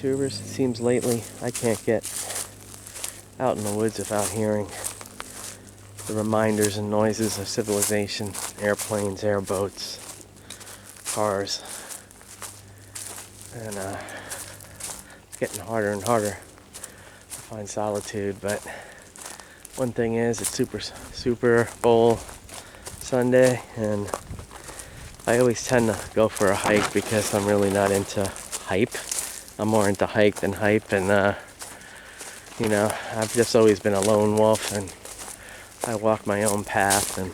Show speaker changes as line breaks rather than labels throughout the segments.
YouTubers. It seems lately I can't get out in the woods without hearing the reminders and noises of civilization, airplanes, airboats, cars, and it's getting harder and harder to find solitude. But one thing is, it's Super Bowl Sunday, and I always tend to go for a hike because I'm really not into hype. I'm more into hike than hype, and you know, I've just always been a lone wolf, and I walk my own path, and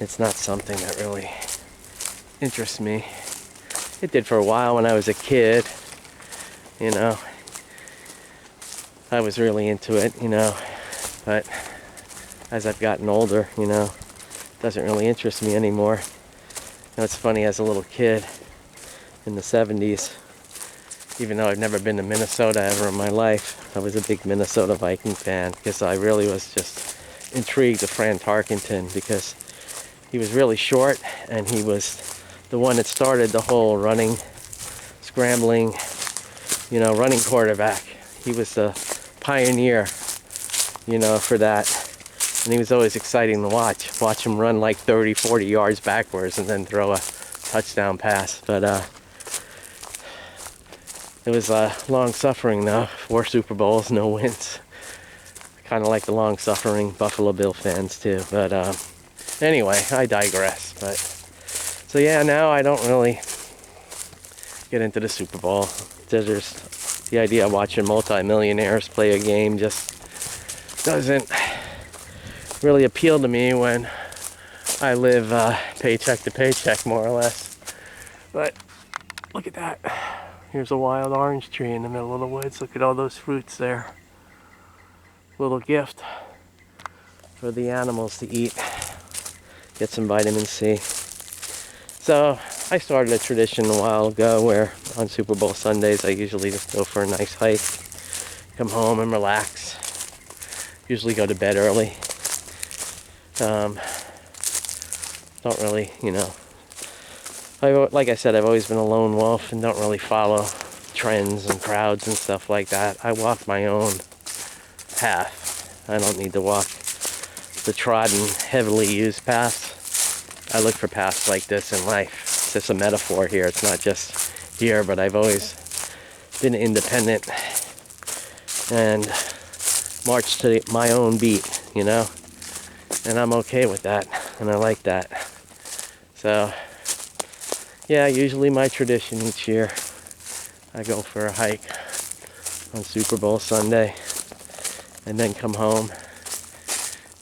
it's not something that really interests me. It did for a while when I was a kid, you know. I was really into it, you know, but as I've gotten older, you know, it doesn't really interest me anymore. You know, it's funny, as a little kid in the 70s, even though I've never been to Minnesota ever in my life, I was a big Minnesota Viking fan because I really was just intrigued with Fran Tarkenton, because he was really short and he was the one that started the whole running, scrambling, you know, running quarterback. He was the pioneer, you know, for that. And he was always exciting to watch him run like 30, 40 yards backwards and then throw a touchdown pass. But it was long suffering though. 4 Super Bowls, no wins. Kind of like the long suffering Buffalo Bill fans too. But anyway, I digress. But so yeah, now I don't really get into the Super Bowl. There's the idea of watching multi-millionaires play a game just doesn't really appeal to me when I live paycheck to paycheck, more or less. But look at that. Here's a wild orange tree in the middle of the woods. Look at all those fruits there. Little gift for the animals to eat. Get some vitamin C. So I started a tradition a while ago where on Super Bowl Sundays I usually just go for a nice hike, come home and relax. Usually go to bed early. Don't really, you know, like I said, I've always been a lone wolf and don't really follow trends and crowds and stuff like that. I walk my own path. I don't need to walk the trodden, heavily used paths. I look for paths like this in life. It's just a metaphor here. It's not just here, but I've always been independent and marched to my own beat, you know? And I'm okay with that, and I like that. So, yeah, usually my tradition each year, I go for a hike on Super Bowl Sunday, and then come home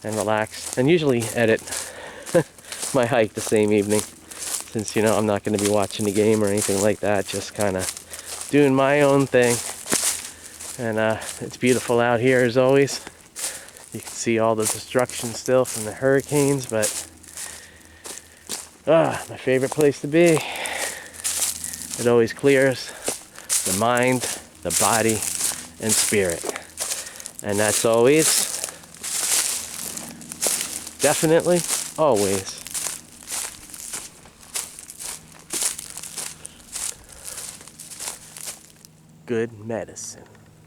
and relax, and usually edit my hike the same evening, since, you know, I'm not going to be watching the game or anything like that, just kind of doing my own thing. And it's beautiful out here as always. You can see all the destruction still from the hurricanes, but my favorite place to be. It always clears the mind, the body, and spirit. And that's always, definitely, always, good medicine.